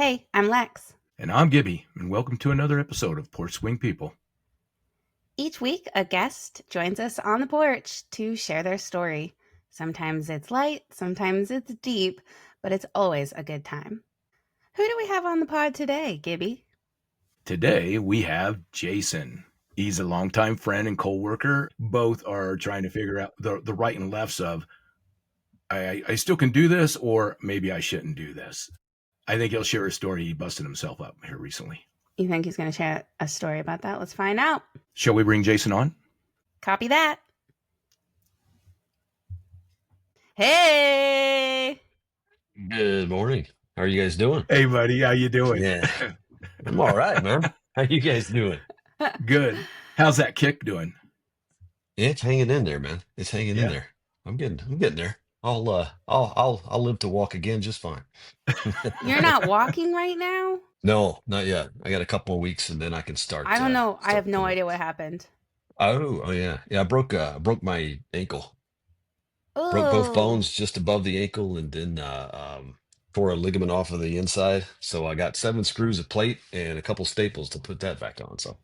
Hey, I'm Lex. And I'm Gibby, and welcome to another episode of Porch Swing People. Each week, a guest joins us on the porch to share their story. Sometimes it's light, sometimes it's deep, but it's always a good time. Who do we have on the pod today, Gibby? Today we have Jason. He's a longtime friend and co-worker. Both are trying to figure out the right and lefts of, I still can do this, or maybe I shouldn't do this. I think he'll share a story. He busted himself up here recently. You think he's going to share a story about that? Let's find out. Shall we bring Jason on? Copy that. Hey! Good morning. How are you guys doing? Hey, buddy. How you doing? Yeah, I'm all right, man. How you guys doing? Good. How's that kick doing? It's hanging in there, man. It's hanging in there. I'm getting there. I'll live to walk again just fine. You're not walking right now? No, not yet. I got a couple of weeks and then I can start. I don't know. I have no coming. idea what happened. Oh yeah. Yeah, I broke my ankle. Oh. Broke both bones just above the ankle and then tore a ligament off of the inside. So I got 7 screws of plate and a couple staples to put that back on. So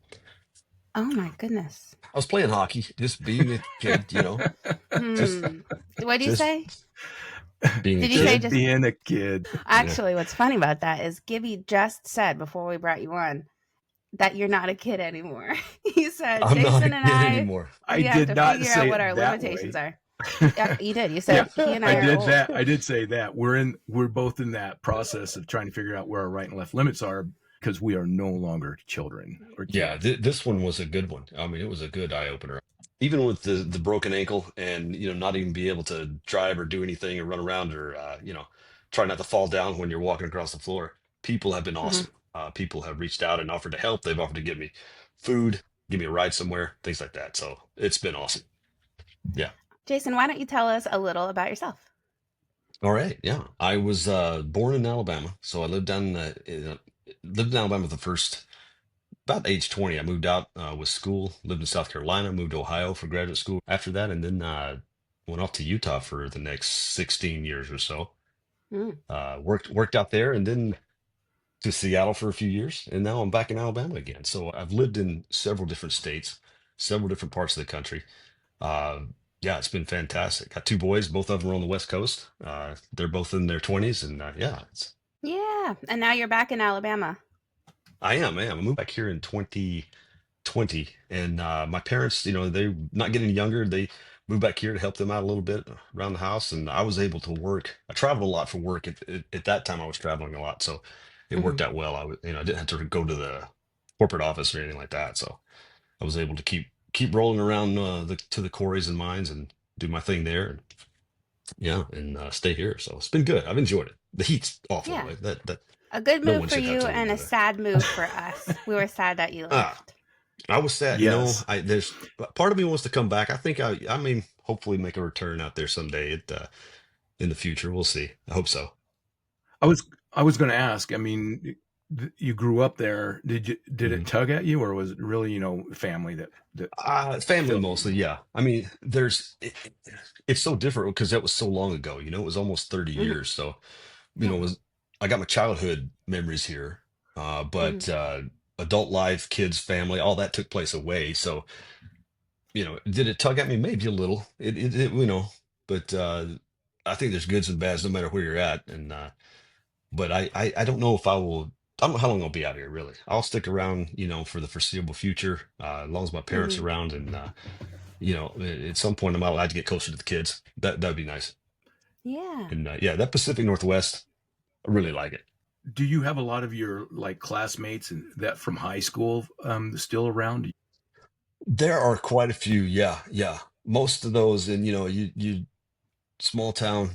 Oh my goodness. I was playing hockey, just being a kid, Just, What do you just say? being Did a you say kid. just being a kid? Actually, what's funny about that is Gibby just said before we brought you on that you're not a kid anymore. He said I'm not a Jason kid and I anymore. we have did to not figure say out what our that limitations way. are. Yeah, you did. You said he and I I are did old. that. I did say that. We're both in that process of trying to figure out where our right and left limits are because we are no longer children or Yeah, kids. this one was a good one. I mean, it was a good eye opener. Even with the broken ankle and not even be able to drive or do anything or run around or try not to fall down when you're walking across the floor. People have been Mhm. awesome. People have reached out and offered to help. They've offered to give me food, give me a ride somewhere, things like that. So it's been awesome. Yeah. Jason, why don't you tell us a little about yourself? All right. Yeah. I was born in Alabama, so I lived in Alabama the first about age 20. I moved out with school, lived in South Carolina, moved to Ohio for graduate school after that, and then went off to Utah for the next 16 years or so. Mm. Worked out there, and then to Seattle for a few years, and now I'm back in Alabama again. So I've lived in several different states, several different parts of the country. Uh, yeah, it's been fantastic. Got 2 boys, both of them are on the West Coast. They're both in their 20s, and yeah, Yeah, and now you're back in Alabama. I am. I moved back here in 2020, and my parents, they're not getting younger. They moved back here to help them out a little bit around the house, and I was able to work. I traveled a lot for work. At that time, I was traveling a lot, so it Hmm. worked out well. I didn't have to go to the corporate office or anything like that, so I was able to keep rolling around the quarries and mines and do my thing there, and yeah, and stay here. So it's been good. I've enjoyed it. The heat's awful. Yeah. That A good no move one for should have you to live and a there. sad move for us. We were sad that you Ah, left. I was sad, Yes. there's part of me wants to come back. I mean, hopefully make a return out there someday in the future. We'll see. I hope so. I was I was going to ask. I mean, you grew up there. Did it Mhm. tug at you, or was it really family that Family filled you? mostly, yeah. I mean, it's so different because that was so long ago. It was almost 30 Hmm. years. So, Yeah. it was I got my childhood memories here, Hmm. but adult life, kids, family, all that took place away. So, did it tug at me? Maybe a little. But I think there's goods and bads no matter where you're at. And but I don't know if I will. I don't know how long I'll be out here. Really, I'll stick around, for the foreseeable future, as long as my parents Hmm. are around. And at some point, I'm allowed to get closer to the kids. That'd be nice. Yeah. And yeah, that Pacific Northwest, I really like it. Do you have a lot of your classmates and that from high school still around? There are quite a few. Yeah, yeah. Most of those, and you small town.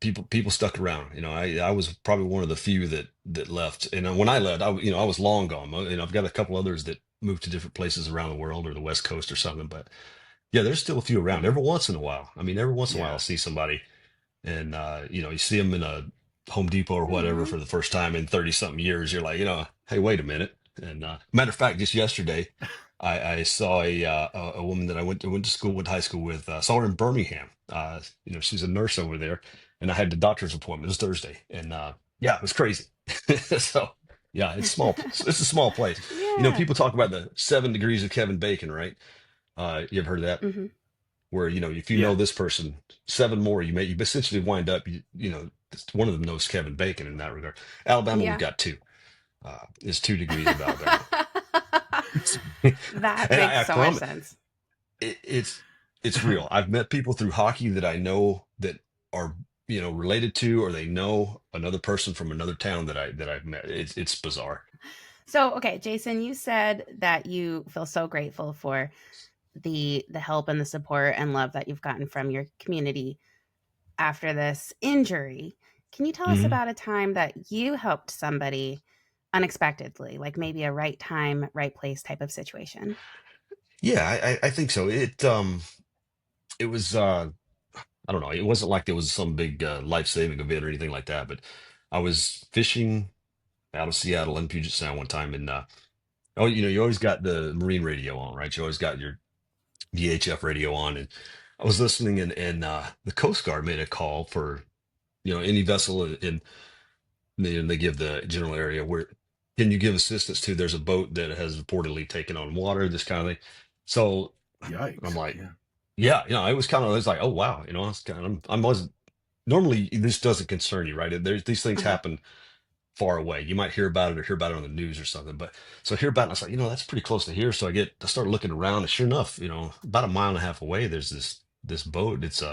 People stuck around. I was probably one of the few that left. And when I left, I was long gone. I've got a couple others that moved to different places around the world or the West Coast or something. But yeah, there's still a few around Mhm. every once in a while. I mean, every once in a while I'll Yeah. see somebody, and you see them in a Home Depot or whatever Aw. for the first time in 30 something years. You're like, hey, wait a minute. And matter of fact, just yesterday, I saw a woman that I went to school, went to high school with. Saw her in Birmingham. She's a nurse over there, and I had the doctor's appointment. It was Thursday, and Yeah, it was crazy. So yeah, it's small. It's a small place. Yeah. People talk about the 7 degrees of Kevin Bacon, right? You ever heard of that? Hmm. Where if you know Yeah. this person, seven more, you essentially wind up, one of them knows Kevin Bacon in that regard. Alabama, we've Yeah. got two. Is 2 degrees of Alabama. That And makes I so much promise sense. it's real. I've met people through hockey that I know that are related to, or they know another person from another town that I've met. It's bizarre. So, okay, Jason, you said that you feel so grateful for the help and the support and love that you've gotten from your community after this injury. Can you tell us Mhm. about a time that you helped somebody unexpectedly, like maybe a right time, right place type of situation? Yeah, I think so. It was I don't know. It wasn't like there was some big life-saving event or anything like that, but I was fishing out of Seattle in Puget Sound one time, and oh, you always got the marine radio on, right? You always got your VHF radio on, and I was listening, and the Coast Guard made a call for any vessel in they give the general area where can you give assistance to? There's a boat that has reportedly taken on water, this kind of thing. So I'm Yikes. like, Yeah. yeah, it was like, oh wow, it's kind of, I wasn't normally this doesn't concern you, right? There's these things Uh-huh. happen far away. You might hear about it or hear about it on the news or something. But so I hear about it, and I was like, that's pretty close to here. So I started looking around, and sure enough, about a mile and a half away, there's this boat. It's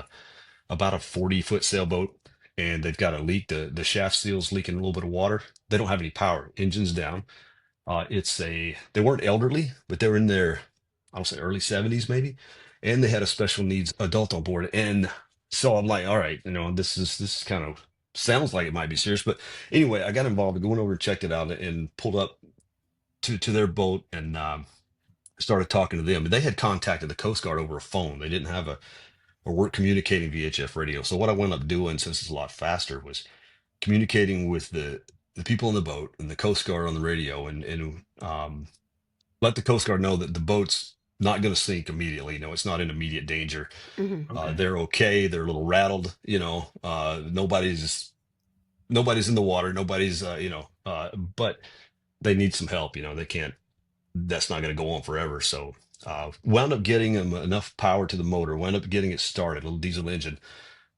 about a 40-foot sailboat, and they've got a leak. The shaft seal's leaking a little bit of water. They don't have any power. Engine's down. They weren't elderly, but they were in their, I don't say early 70s maybe, and they had a special needs adult on board. And so I'm like, all right, this is kind of sounds like it might be serious. But anyway, I got involved, going over and checked it out, and pulled up to their boat, and started talking to them. And they had contacted the Coast Guard over a phone. They didn't have or weren't communicating VHF radio. So what I wound up doing, since it's a lot faster, was communicating with the people in the boat and the Coast Guard on the radio, and let the Coast Guard know that the boat's not going to sink immediately. It's not in immediate danger. Hmm. Okay. They're okay. They're a little rattled. Nobody's in the water. Nobody's but they need some help. They can't. That's not going to go on forever. So wound up getting them enough power to the motor. Wound up getting it started, a little diesel engine,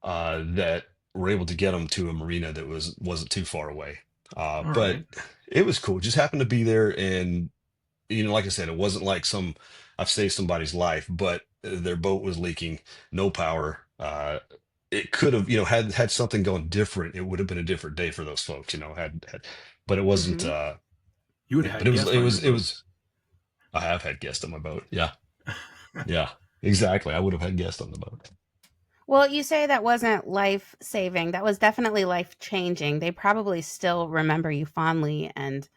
that were able to get them to a marina that wasn't too far away. All But right. it was cool. Just happened to be there, and like I said, it wasn't like I've saved somebody's life, but their boat was leaking, no power. It could have, had something gone different. It would have been a different day for those folks, but it wasn't. Hmm. You would Yeah, have but had guests on your it boat. was. I have had guests on my boat. Yeah, yeah, exactly. I would have had guests on the boat. Well, you say that wasn't life saving. That was definitely life changing. They probably still remember you fondly, and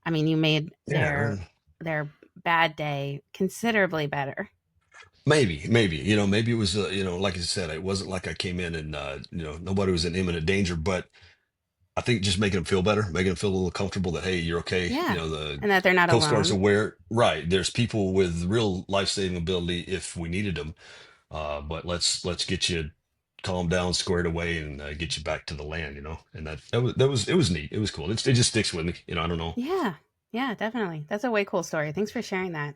I mean, you made Yeah, their bad day considerably better. maybe maybe it was like I said, it wasn't like I came in and nobody was in imminent danger, but I think just making them feel better, making them feel a little comfortable that, hey, you're okay. Yeah, The and that they're not Coast Guard's alone. aware, right? There's people with real life-saving ability if we needed them. But let's get you calmed down, squared away, and get you back to the land. And that was it was neat. It was cool. It just sticks with me. I don't know. Yeah, yeah, definitely. That's a way cool story. Thanks for sharing that.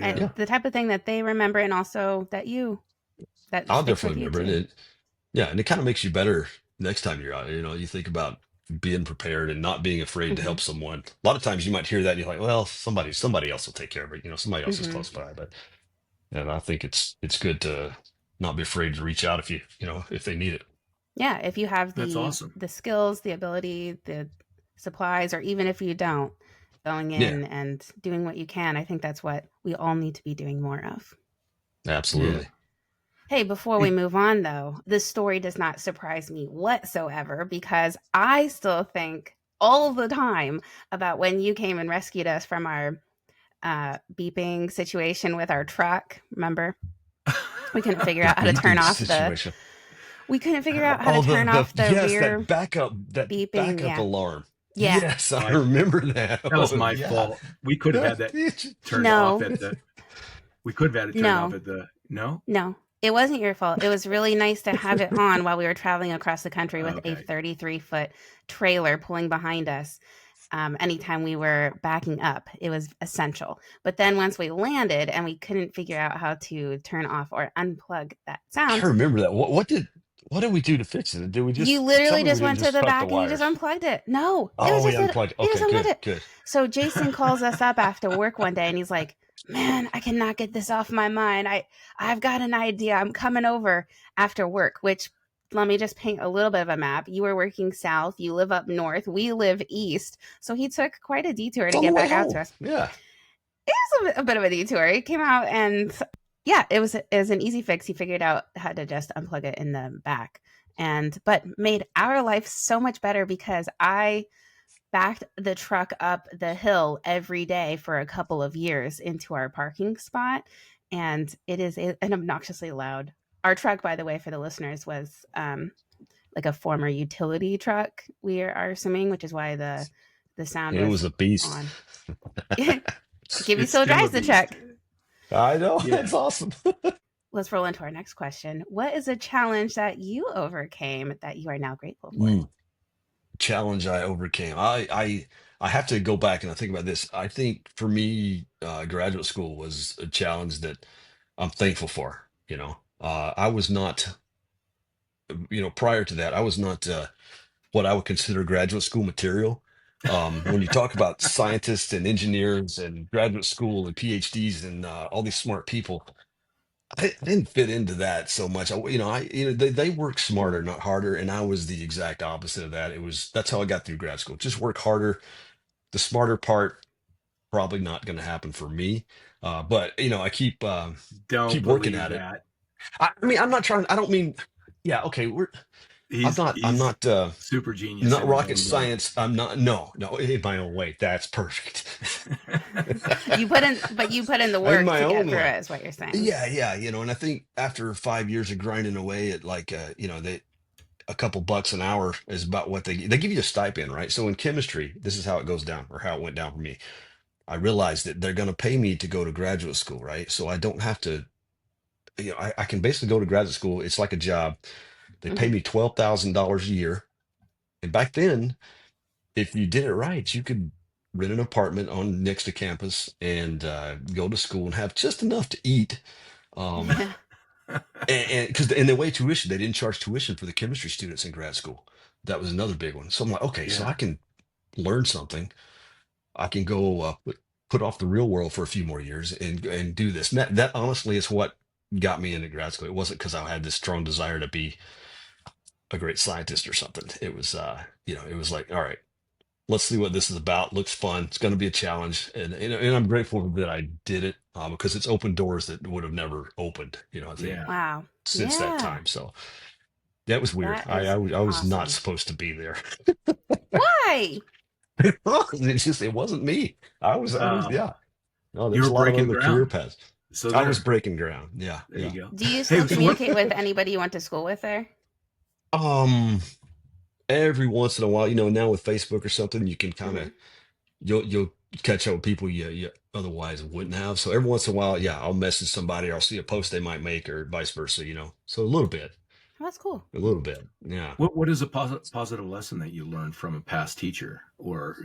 And Yeah. Yeah, the type of thing that they remember, and also that I'll sticks with definitely you remember it. too. Yeah, and it kind of makes you better next time you're out. You think about being prepared and not being afraid to Hmm. help someone. A lot of times you might hear that and you're like, well, somebody else will take care of it. Somebody else is Hmm. close by. But and I think it's good to not be afraid to reach out if they need it. Yeah, if you have That's awesome. the skills, the ability, the supplies, or even if you don't, going Yeah, in and doing what you can, I think that's what we all need to be doing more of. Yeah. absolutely. Hey, before we Hey, move on, though, this story does not surprise me whatsoever because I still think all the time about when you came and rescued us from our beeping situation with our truck. Remember, we couldn't figure The out how to turn beeping off the situation. we couldn't figure out how to Oh, turn off the yes, rear that beeping. backup Yeah, alarm. yeah. Yes, I I remember that. that was Oh, my yeah. fault. We could have had that turned off No, at the we could have had it turned off no, at the no? no. It wasn't your fault. It was really nice to have it on while we were traveling across the country with a Okay. 33-foot trailer pulling behind us. Anytime we were backing up, it was essential. But then once we landed and we couldn't figure out how to turn off or unplug that I sound, remember that. What did we do to fix it? Did we you just tell literally me we just didn't went to just the cut the back and you just wires? unplugged it. No, it was Oh, we just unplugged. you just Okay, unplugged good, it. good. So Jason calls us up after work one day and he's like, "Man, I cannot get this off my mind. I've got an idea. I'm coming over after work." Which, let me just paint a little bit of a map. You were working south. You live up north. We live east. So he took quite a detour It's to on the get way back out to home. us. Yeah. It was a bit of a detour. He came out and yeah, it was an easy fix. He figured out how to just unplug it in the back, and but made our life so much better because I backed the truck up the hill every day for a couple of years into our parking spot, and it is an obnoxiously loud. Our truck, by the way, for the listeners, was like a former utility truck. We are assuming, which is why the sound It was was a beast. on. Give you It's still still a drives the beast. truck. I know. Yeah. That's awesome. Let's roll into our next question. What is a challenge that you overcame that you are now grateful for? Mm, challenge I overcame. I have to go back and I think about this. I think for me, graduate school was a challenge that I'm thankful for. I was not, prior to that, I was not what I would consider graduate school material. When you talk about scientists and engineers and graduate school and PhDs and all these smart people, I didn't fit into that so much. They work smarter, Mhm. not harder, and I was the exact opposite of that. That's how I got through grad school. Just work harder. The smarter part probably not going to happen for me, but I Don't keep working believe at it. that. I mean, I'm not trying. I don't mean. Yeah, okay. I'm He's not. I'm he's not. super genius Not in his rocket own way. science. I'm not. No, no. In my own way, that's perfect. You put in the In work my to get own through way. it, is what you're saying. Yeah, yeah. And I think after 5 years of grinding away at like, they a couple bucks an hour is about what they give you a stipend, right? So in chemistry, this is how it goes down, or how it went down for me. I realized that they're going to pay me to go to graduate school, right? So I don't have to, I can basically go to graduate school. It's like a job. They pay Hmm. me $12,000 a year. And back then, if you did it right, you could rent an apartment on next to campus and go to school and have just enough to eat. Um, Yeah. and because and the way tuition, they didn't charge tuition for the chemistry students in grad school. That was another big one. So I'm like, okay, so Yeah. I can learn something. I can go put off the real world for a few more years and do this. And that honestly is what got me into grad school. It wasn't because I had this strong desire to be a great scientist or something. It was it was like, all right, let's see what this is about. Looks fun. It's going to be a challenge, and I'm grateful that I did it because it's opened doors that would have never opened. I think Yeah. Wow. since that Yeah. time. So that was weird. That I is was I was not awesome. supposed to be there. Why? It wasn't me. I was Um, yeah. No, you there's were a lot of breaking other career ground. paths. So I was there. breaking ground. Yeah, There yeah. you go. Do you Hey, still so what communicate with anybody you went to school with there? Um, every once in a while, now with Facebook or something, you can kind of Hmm. you'll catch up with people you otherwise wouldn't have. So every once in a while, yeah, I'll message somebody or I'll see a post they might make or vice versa. So Oh, that's cool. a little bit. Yeah. what is a positive lesson that you learned from a past teacher or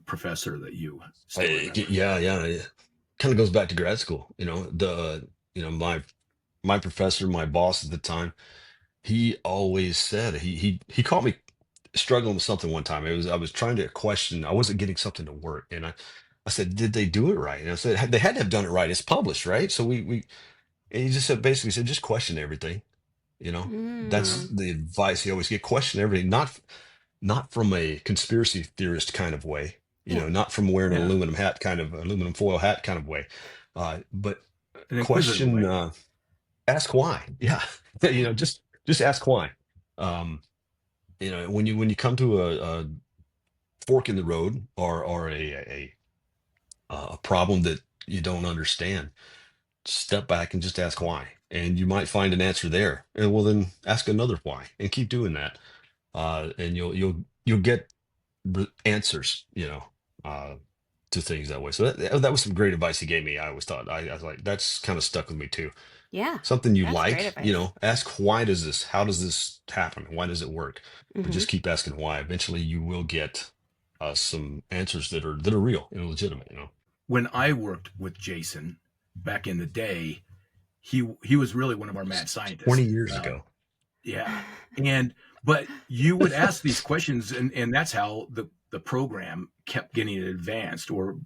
professor that you still remember? Yeah, yeah. It kind of goes back to grad school. My professor, my boss at the time, he always said he caught me struggling with something one time. I was trying to question. I wasn't getting something to work, and I said, "Did they do it right?" And I said, "They had to have done it right. It's published, right?" So we and he just said basically said just question everything. That's Mm. the advice he always get. Question everything, not from a conspiracy theorist kind of way. Yeah. Not from wearing an Yeah. aluminum foil hat kind of way, but An inquisitive question. way. Ask why. Yeah, just ask why. Um, when you come to a fork in the road or a problem that you don't understand, step back and just ask why, and you might find an answer there. And well, then ask another why, and keep doing that, and you'll get answers. Uh, to things that way. So that was some great advice he gave me. I always thought I was like that's kind of stuck with me too. Yeah, something you that's great like, advice. ask how does this happen? Why does it work? But Hmm. just keep asking why. Eventually you will get some answers that are real and legitimate. When I worked with Jason back in the day, he was really one of our mad 20 scientists. years ago. Yeah, and but you would ask these questions, and that's how the program kept getting advanced, or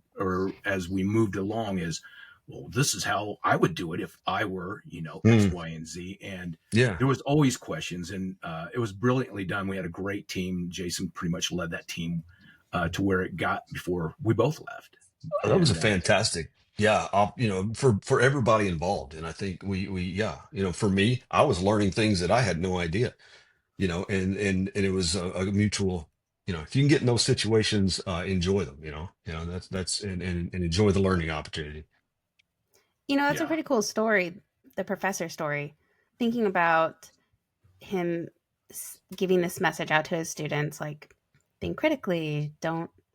as we moved along, is well, this is how I would do it if I were, X, Mm, Y, and Z, and yeah. there was always questions, and it was brilliantly done. We had a great team. Jason pretty much led that team to where it got before we both left, That was a and fantastic, yeah, for everybody involved. And I think yeah, for me, I was learning things that I had no idea, and it was a mutual, if you can get in those situations, enjoy them, that's and enjoy the learning opportunity. That's a yeah, pretty cool story, the professor story. Thinking about him giving this message out to his students, like, think critically,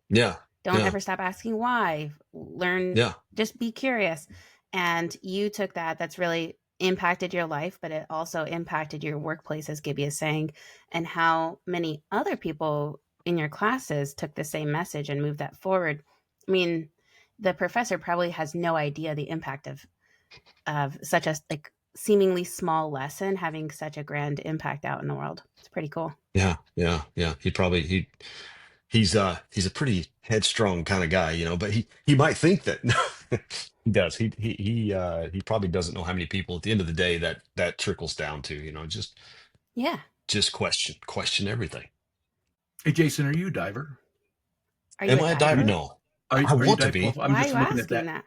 Yeah, don't yeah, ever stop asking why, learn, yeah, just be curious. And you took that, that's really impacted your life, but it also impacted your workplace, as Gibby is saying, and how many other people in your classes took the same message and moved that forward. I mean, the professor probably has no idea the impact of such a like seemingly small lesson having such a grand impact out in the world. It's pretty cool. yeah, yeah, yeah. He's a pretty headstrong kind of guy, but he might think that he does. He probably doesn't know how many people at the end of the day that trickles down to, Yeah. just question everything. hey Jason, are you a diver? Are you Am a I a Are diver? you diver? No. I are you want to dive be. qualified? I'm Why are just you looking at asking that. that?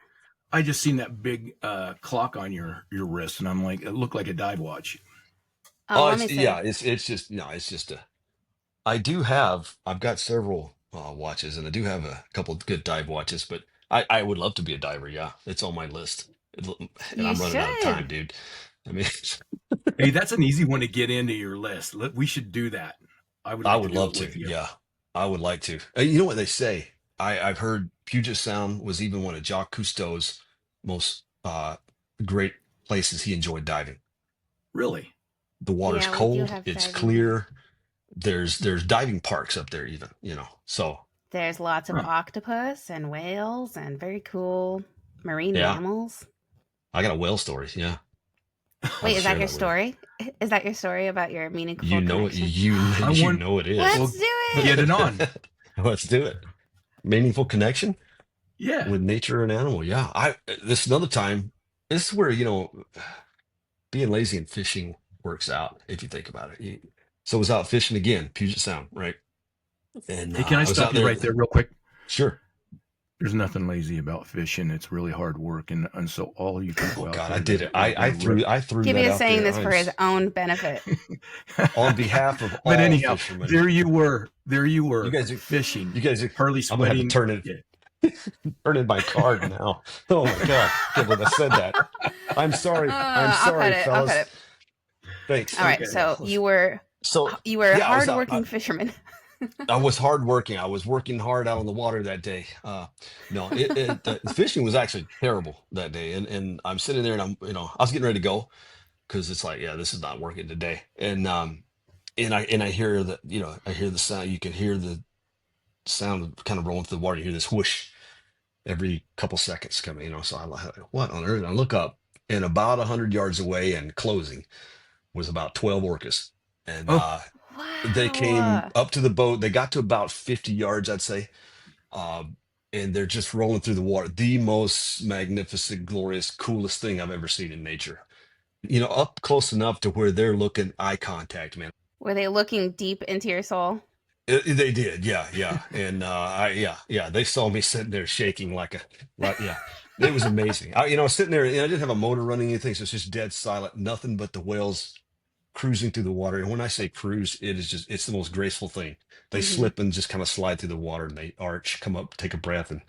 I just seen that big clock on your wrist, and I'm like, it looked like a dive watch. Oh, Oh, let it's me yeah, see. it's just no, it's just a I've got several watches, and I do have a couple of good dive watches, but I would love to be a diver. Yeah, it's on my list. And You I'm running out of time, should. dude. I mean, Hey, that's an easy one to get into your list. We should do that. I would I like to would do love it to. with you. Yeah, I would like to. You know what they say? I've heard Puget Sound was even one of Jacques Cousteau's most great places he enjoyed diving. Really? The water's Yeah, we do cold, have it's diving here. clear. There's diving parks up there even, So There's lots of Huh. octopus and whales and very cool marine yeah, mammals. I got a whale story. Yeah, I'll Wait, is that share your that with you. story? Is that your story about your meaningful You know it. connection? I You want. know it is. Let's Well, do get it. it on. Let's do it. Meaningful connection Yeah. with nature and animal. Yeah. This another time. This is where being lazy and fishing works out if you think about it. So I was out fishing again, Puget Sound, right? And Hey, can I I was out stop you there. right there, real quick? Sure. There's nothing lazy about fishing. It's really hard work, and so all you Oh people out God, I there did that it. I threw I threw Gibby that is out saying there. this for his own benefit. On behalf of but all anyhow, fishermen. there you were. There you You were guys are fishing, you guys are hardly I'm gonna have to sweating. Yeah. turn in my card now. Oh my God. Can't believe I said that. I'm sorry. I'm I'll cut sorry, it. I'll cut fellas. it. Thanks. All right. Okay. Yeah. So you were So a yeah, I was out. hardworking fisherman. I was hardworking. I was working hard out on the water that day. No, the fishing was actually terrible that day. And I'm sitting there and I was getting ready to go because it's like, yeah, this is not working today. And I hear I hear the sound. You can hear the sound kind of rolling through the water. You hear this whoosh every couple seconds coming, So I like, what on earth? And I look up, and about 100 yards away and closing was about 12 orcas. And Oh, they came Wow. up to the boat. They got to about 50 yards, I'd say. Um, and they're just rolling through the water. The most magnificent, glorious, coolest thing I've ever seen in nature. Up close enough to where they're looking eye contact, man. Were they looking deep into your soul? They did, yeah, yeah, and yeah. They saw me sitting there shaking like, yeah. It was amazing. I was sitting there, and I didn't have a motor running anything, so it's just dead silent, nothing but the whales cruising through the water. And when I say cruise, it's the most graceful thing. They Mm-hmm. slip and just kind of slide through the water, and they arch, come up, take a breath, and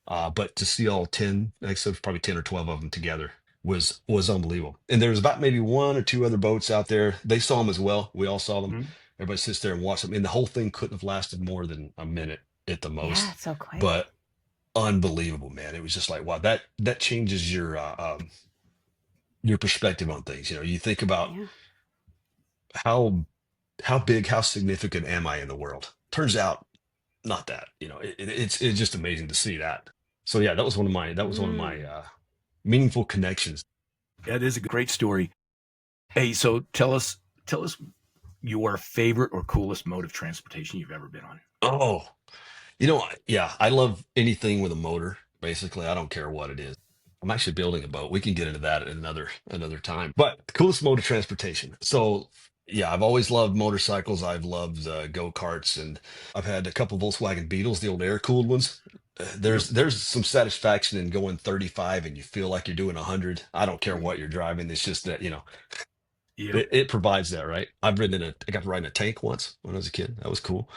but to see all 10, like I said, probably 10 or 12 of them together was unbelievable. And there was about maybe one or two other boats out there. They saw them as well. We all saw them. mhm. Everybody sits there and watches them. And the whole thing couldn't have lasted more than a minute at the Yeah, most. it's so quick. But unbelievable, man. It was just like, wow, that changes your your perspective on things. You think about Yeah. how big, how significant am I in the world? Turns out not that. It's just amazing to see that. So yeah, that was one of my Mm. meaningful connections. That is a great story. Hey, so tell us your favorite or coolest mode of transportation you've ever been on. Oh, yeah, I love anything with a motor. Basically, I don't care what it is. I'm actually building a boat. We can get into that at another time. But the coolest mode of transportation. So yeah, I've always loved motorcycles. I've loved go-karts, and I've had a couple Volkswagen Beetles, the old air-cooled ones. Yep. There's some satisfaction in going 35 and you feel like you're doing 100. I don't care Mm. what you're driving. It's just that, Yep. it provides that, right? I got to ride in a tank once when I was a kid. That was cool.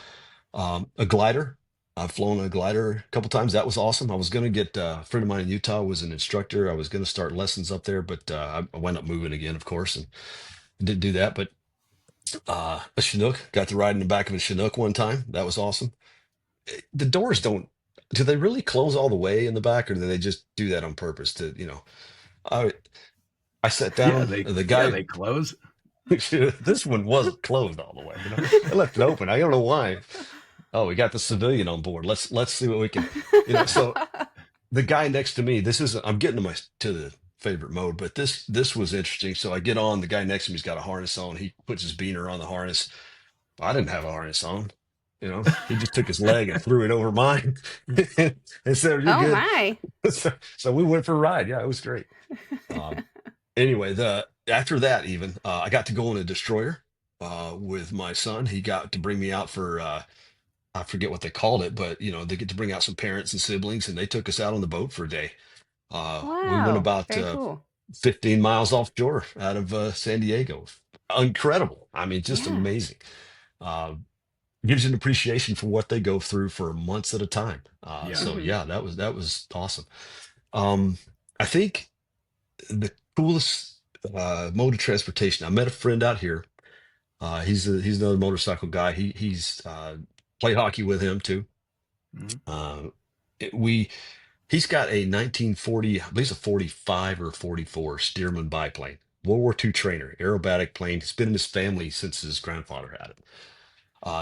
A glider. I've flown a glider a couple times. That was awesome. I was going to get a friend of mine in Utah was an instructor. I was going to start lessons up there, but I wound up moving again, of course, and didn't do that. But a Chinook, got to ride in the back of a Chinook one time. That was awesome. The doors don't, do they really close all the way in the back, or do they just do that on purpose I I sat Yeah, down, they the yeah, guy, they close. this one wasn't closed all the way. I left it open. I don't know why. Oh, we got the civilian on board. Let's see what we can, so the guy next to me, this is I'm getting to the favorite mode, but this was interesting. So I get on, the guy next to me's got a harness on. He puts his beaner on the harness. I didn't have a harness on. He just took his leg and threw it over mine and said, "You're Oh good." my. So we went for a ride. Yeah, it was great. Um, anyway, the after that, even I got to go on a destroyer with my son. He got to bring me out for I forget what they called it, but they get to bring out some parents and siblings, and they took us out on the boat for a day. We went Wow. about Very cool. 15 miles offshore out of San Diego. Incredible. I mean, just Yeah. amazing. Uh, Gives you an appreciation for what they go through for months at a time. Yeah. So Hmm. yeah, that was awesome. Um, I think the coolest mode of transportation. I met a friend out here. He's another motorcycle guy. He's played hockey with him too. Mhm. Uh, we He's got a 1940, I believe it's a 45 or 44 Stearman biplane, World War II trainer, aerobatic plane. It's been in his family since his grandfather had it.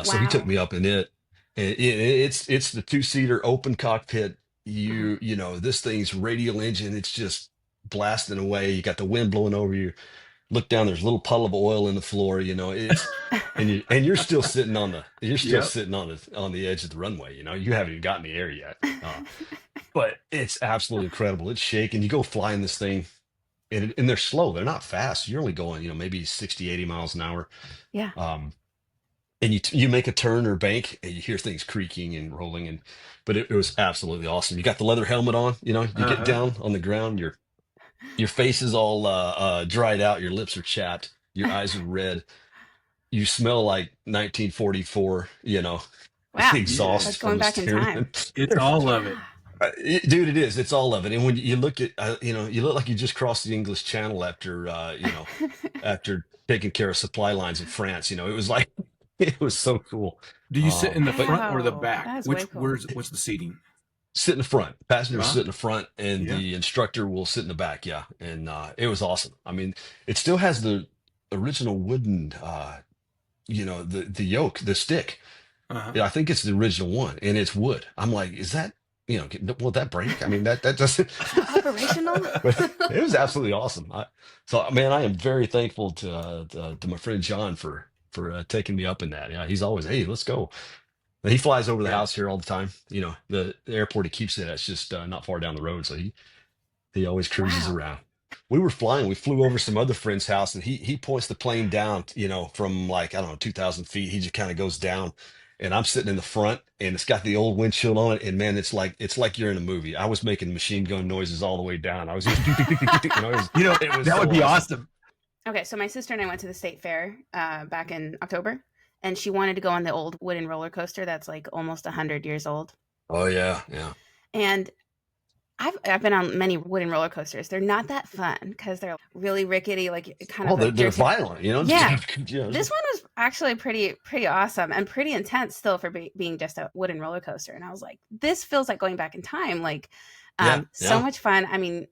So he took Wow. me up in it. It's the two-seater open cockpit. Uh-huh. This thing's radial engine. It's just blasting away. You got the wind blowing over you. Look down. There's a little puddle of oil in the floor. You're still sitting Yep. on the edge of the runway. You haven't even gotten in the air yet. But it's absolutely incredible. It's shaking. You go flying this thing, and they're slow. They're not fast. You're only going, maybe 60, 80 miles an hour. Yeah. Um, and you make a turn or bank, and you hear things creaking and rolling, but it was absolutely awesome. You got the leather helmet on. You get Uh-huh. down on the ground. Your face is all dried out. Your lips are chapped. Your eyes are red. You smell like 1944. Wow. Yeah. That's Exhaust from going the back in time. Stearman. It's all of it. Yeah. Dude, it is. It's all of it. And when you look at, you look like you just crossed the English Channel after taking care of supply lines in France. It was like, it was so cool. Do you sit in the But front or the Wow. back? That is way Which cool. what's the seating? sit in the front. Passengers Huh? sit in the front, and Yeah. the instructor will sit in the back. Yeah, and it was awesome. I mean, it still has the original wooden, the yoke, the stick. Uh-huh. Yeah, I think it's the original one, and it's wood. I'm like, is that, will that break? I mean, that doesn't. Is that operational? But it was absolutely awesome. So, man, I am very thankful to my friend John for taking me up in that. Yeah, he's always, hey, let's go. And he flies over the Yeah. house here all the time. The airport he keeps it at, it's just not far down the road, so he always cruises Wow. around. We were flying. We flew over some other friend's house, and he points the plane down. From like, I don't know, 2,000 feet. He just kind of goes down, and I'm sitting in the front, and it's got the old windshield on it. And man, it's like you're in a movie. I was making machine gun noises all the way down. I was just, it was That would so be awesome. awesome. Okay, so my sister and I went to the state fair back in October, and she wanted to go on the old wooden roller coaster that's like almost 100 years old. Oh yeah, yeah. And I've been on many wooden roller coasters. They're not that fun because they're really rickety, like kind Oh, of they're like they're jerks you. violent, Yeah, Yeah. this one was actually pretty awesome and pretty intense still for being just a wooden roller coaster. And I was like, this feels like going back in time. Like, Yeah, so yeah. much fun. I mean,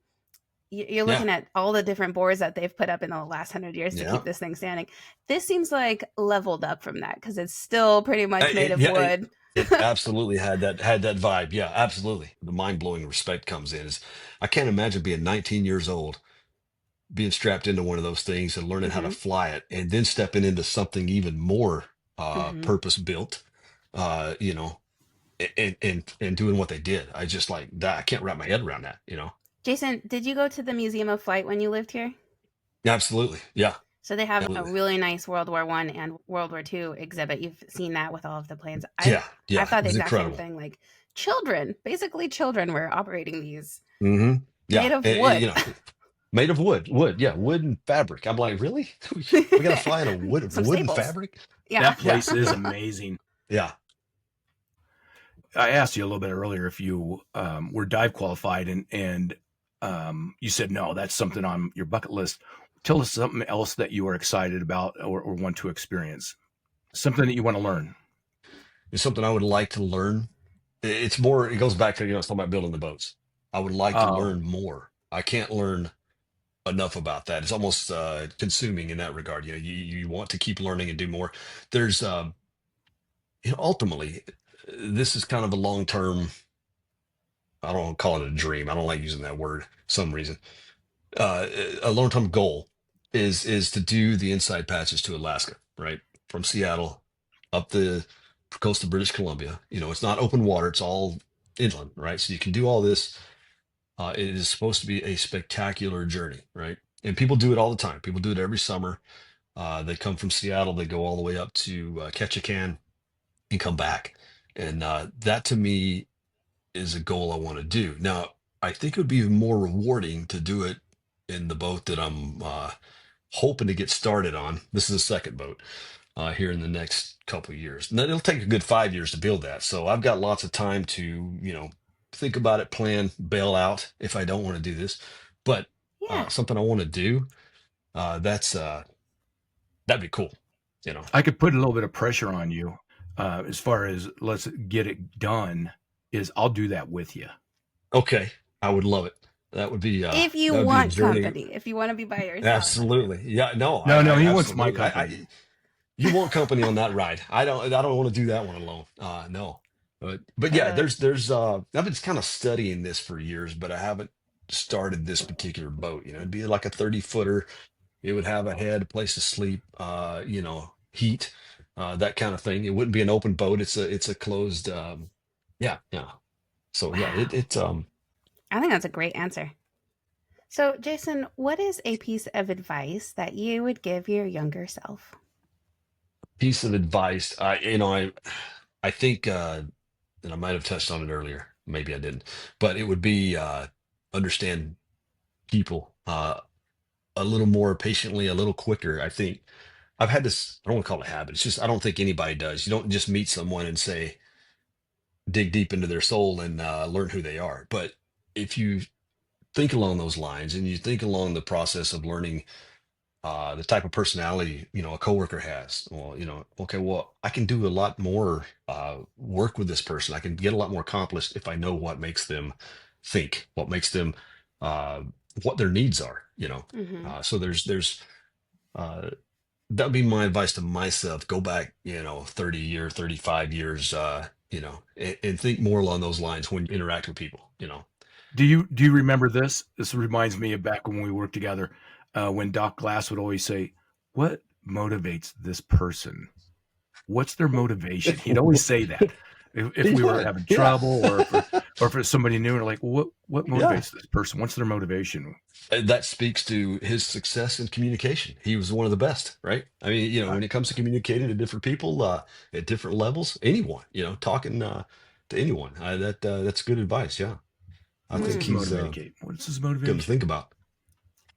you're Yeah. looking at all the different boards that they've put up in the last 100 years to keep Yeah. this thing standing. This seems like leveled up from that because it's still pretty much made of Yeah, wood. it absolutely had that vibe. Yeah, absolutely. The mind-blowing respect comes in. Is I can't imagine being 19 years old, being strapped into one of those things and learning how to Hmm. fly it, and then stepping into something even more Hmm. purpose built, you know, and doing what they did. I just like that. I can't wrap my head around that, you know. Jason, did you go to the Museum of Flight when you lived here? Absolutely. Yeah. So they have a Absolutely. really nice World War I and World War II exhibit. You've seen that with all of the planes. I Yeah. I Yeah. It thought the was exact same incredible. thing. Like children, basically children, were operating these Hmm. Yeah. made of wood. You know, made of wood. Yeah. Wood and fabric. I'm like, really? We got to fly in a Some wood and staples. fabric? Yeah. That Yeah. place is amazing. Yeah. I asked you a little bit earlier if you were dive qualified, and you said no. That's something on your bucket list. Tell us something else that you are excited about or want to experience. Something that you want to learn. It's something I would like to learn. It's more, it goes back to, I was talking about building the boats. I would like to Oh, learn more. I can't learn enough about that. It's almost consuming in that regard. You want to keep learning and do more. There's, ultimately, this is kind of a long-term, I don't want to call it a dream. I don't like using that word for some reason. Uh, a long-term goal is to do the inside patches to Alaska, right? From Seattle up the coast of British Columbia. It's not open water, it's all inland, right? So you can do all this. It is supposed to be a spectacular journey, right? And people do it all the time. People do it every summer. They come from Seattle, they go all the way up to Ketchikan and come back. And that to me is a goal I want to do. Now, I think it would be more rewarding to do it in the boat that I'm hoping to get started on. This is a second boat here in the next couple of years. And it'll take a good 5 years to build that. So I've got lots of time to, think about it, plan, bail out if I don't want to do this. But Yeah. something I want to do, that'd be cool, I could put a little bit of pressure on you as far as let's get it done. Is I'll do that with you. Okay, I would love it. If you That would be a want journey. company, if you want to be by yourself. Absolutely. Yeah, no, No, no, I he wants my absolutely. company. You want company on that ride. I don't want to do that one alone. No. But yeah, Totally. I've been kind of studying this for years, but I haven't started this particular boat. It'd be like a 30-footer. It would have a head, a place to sleep, heat, that kind of thing. It wouldn't be an open boat. It's a closed yeah, yeah. So yeah, Wow. it's I think that's a great answer. So, Jason, what is a piece of advice that you would give your younger self? piece of advice. I think and I might have touched on it earlier. Maybe I didn't, but it would be understand people a little more patiently, a little quicker. I think I've had this. I don't want to call it a habit. It's just I don't think anybody does. You don't just meet someone and say dig deep into their soul and learn who they are. But if you think along those lines and you think along the process of learning the type of personality a coworker has, well, okay, well, I can do a lot more work with this person. I can get a lot more accomplished if I know what makes them think, what makes them uh what their needs are. Hmm. So there's uh that would be my advice to myself. Go back 30 years, 35 years, and think more along those lines when you interact with people. Do you remember this? This reminds me of back when we worked together, when Doc Glass would always say, "What motivates this person? What's their motivation?" He'd always say that if He we were would, having yeah. trouble or if it's somebody new, and like, well, what Yeah. motivates this person? What's their motivation? That speaks to his success in communication. He was one of the best, right? I mean, Uh, when it comes to communicating to different people at different levels, anyone, talking to anyone, that's good advice. Yeah, I what's think his Mm. he's motivation? What's his good to motivation? think about.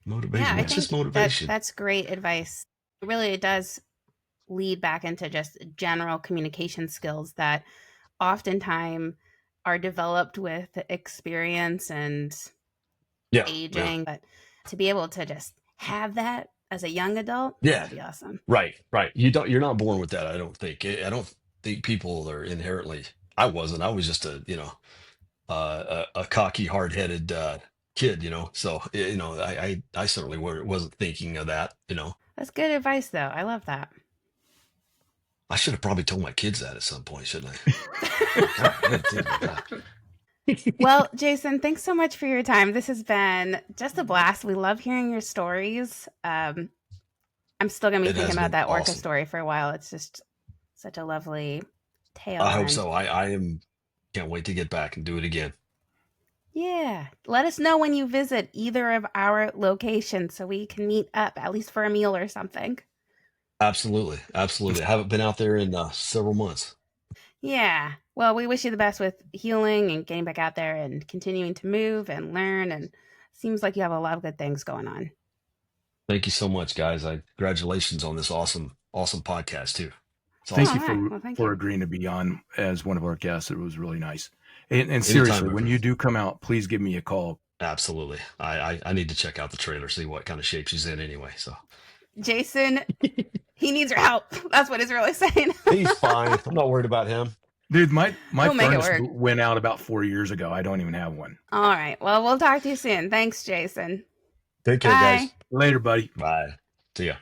Yeah, Motivation. I What's his think that motivation? that's great advice. Really, it does lead back into just general communication skills that oftentimes are developed with experience and Yeah, yeah, aging. But to be able to just have that as a young adult, yeah. that'd be awesome. Right, right. You're not born with that. I don't think. I don't think people are inherently. I wasn't. I was just a cocky, hard-headed kid, So, I certainly wasn't thinking of that, That's good advice, though. I love that. I should have probably told my kids that at some point, shouldn't I? God, I didn't think about that. Well, Jason, thanks so much for your time. This has been just a blast. We love hearing your stories. I'm still going to be It thinking has about been that orca awesome. story for a while. It's just such a lovely I tale. hope And so. Can't wait to get back and do it again. yeah, let us know when you visit either of our locations so we can meet up, at least for a meal or something. Absolutely. Absolutely. I haven't been out there in several months. Yeah. Well, we wish you the best with healing and getting back out there and continuing to move and learn. And seems like you have a lot of good things going on. Thank you so much, guys. Congratulations on this awesome, awesome podcast too. It's Thank Oh, you awesome. all right. Well, thank for you. agreeing to be on as one of our guests. It was really nice. And Anytime, seriously, my when friend. you do come out, please give me a call. Absolutely. I need to check out the trailer, see what kind of shape she's in anyway. So Jason, he needs your help. That's what he's really saying. he's fine. I'm not worried about him. Dude, my He'll make it furnace work. went out about 4 years ago. I don't even have one. All right. Well, we'll talk to you soon. Thanks, Jason. Take care, Bye. guys. Later, buddy. Bye. See ya.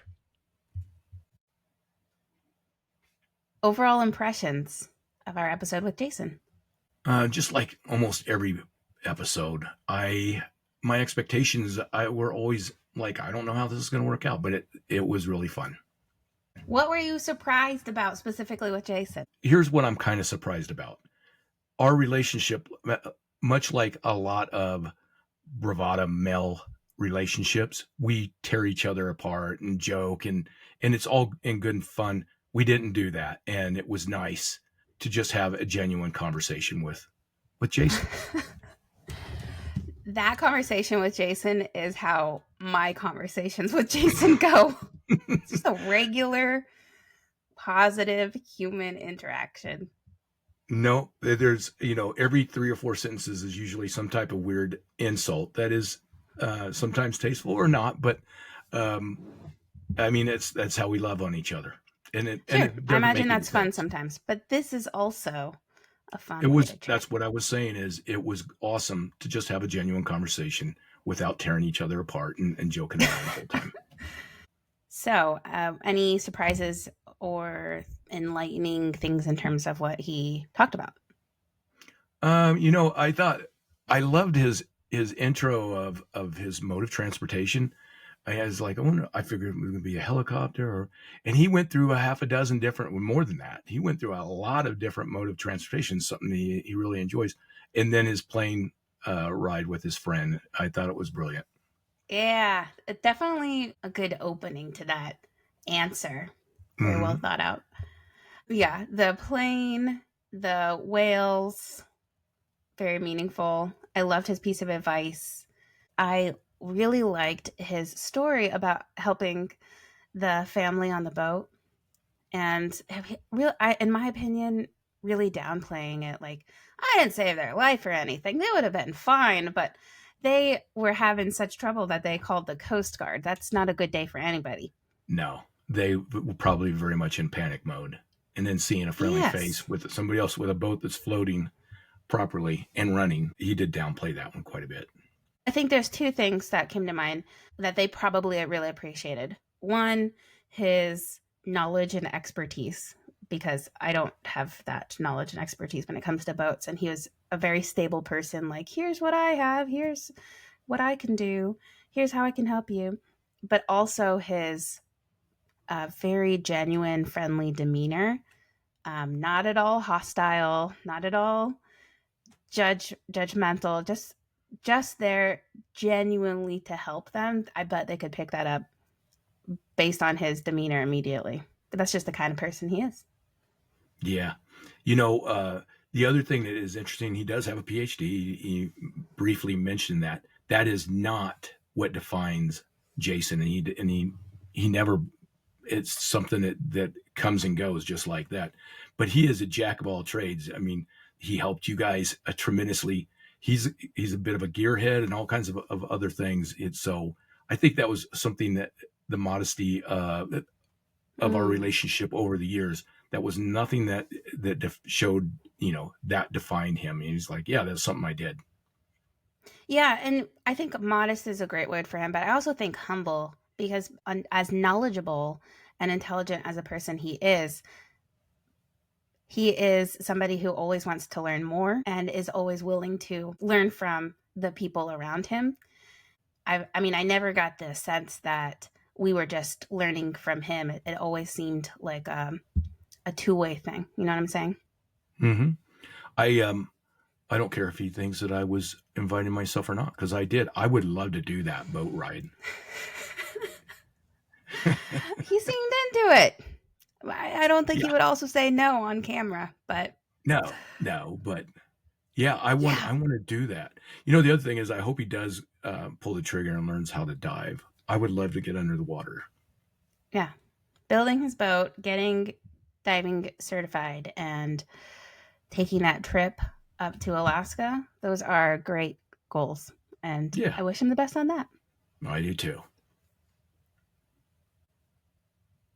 Overall impressions of our episode with Jason. Just like almost every episode, my expectations were always like, I don't know how this is going to work out, but it was really fun. What were you surprised about specifically with Jason? Here's what I'm kind of surprised about. Our relationship, much like a lot of bravado male relationships, we tear each other apart and joke, and it's all in good and fun. We didn't do that, and it was nice to just have a genuine conversation with Jason. That conversation with Jason is how my conversations with Jason go. It's just a regular, positive human interaction. No, there's every 3 or 4 sentences is usually some type of weird insult that is sometimes tasteful or not, but I mean that's how we love on each other, and it Sure, I doesn't imagine make any that's fun sense. sometimes, but this is also a It fun way was to chat. That's what I was saying, is it was awesome to just have a genuine conversation without tearing each other apart and joking around the whole time. So, any surprises or enlightening things in terms of what he talked about? I thought I loved his intro of his mode of transportation. I was like, I figured it was going to be a helicopter, and he went through a half a dozen different, more than that. He went through a lot of different mode of transportation, something he really enjoys. And then his plane ride with his friend, I thought it was brilliant. Yeah, definitely a good opening to that answer. Very well Mm-hmm. thought out. Yeah, the plane, the whales, very meaningful. I loved his piece of advice. I really liked his story about helping the family on the boat, and in my opinion, really downplaying it. Like, I didn't save their life or anything. They would have been fine, but they were having such trouble that they called the Coast Guard. That's not a good day for anybody. No, they were probably very much in panic mode. And then seeing a friendly Yes. face with somebody else with a boat that's floating properly and running, he did downplay that one quite a bit. I think there's two things that came to mind that they probably really appreciated. One, his knowledge and expertise, because I don't have that knowledge and expertise when it comes to boats. And he was a very stable person. Like, here's what I have, here's what I can do, here's how I can help you. But also his very genuine, friendly demeanor. Not at all hostile, not at all judgmental, just there genuinely to help them. I bet they could pick that up based on his demeanor immediately. But that's just the kind of person he is. Yeah. The other thing that is interesting, he does have a PhD. He briefly mentioned that. That is not what defines Jason. And he never, it's something that comes and goes just like that. But he is a jack of all trades. I mean, he helped you guys tremendously. He's a bit of a gearhead and all kinds of other things. So I think that was something that the modesty of our relationship over the years, that was nothing that showed, that defined him. And he's like, yeah, that's something I did. Yeah, and I think modest is a great word for him, but I also think humble because as knowledgeable and intelligent as a person he is somebody who always wants to learn more and is always willing to learn from the people around him. I mean, I never got the sense that we were just learning from him. It always seemed like a two-way thing. You know what I'm saying? Mm-hmm. I don't care if he thinks that I was inviting myself or not, because I did. I would love to do that boat ride. He seemed into it. I don't think he Yeah. would also say no on camera, but No, but yeah, I want yeah, I want to do that. You know, the other thing is, I hope he does pull the trigger and learns how to dive. I would love to get under the water. yeah. Building his boat, getting diving certified, and taking that trip up to Alaska, those are great goals. And Yeah, I wish him the best on that. I do too.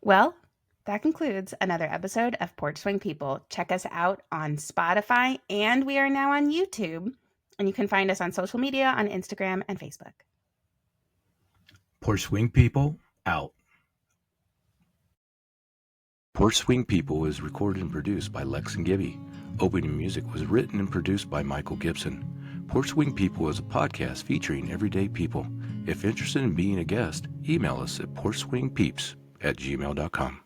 Well, that concludes another episode of Porch Swing People. Check us out on Spotify, and we are now on YouTube. And you can find us on social media on Instagram and Facebook. Porch Swing People out. Porch Swing People is recorded and produced by Lex and Gibby. Opening music was written and produced by Michael Gibson. Porch Swing People is a podcast featuring everyday people. If interested in being a guest, email us at porchswingpeeps@gmail.com.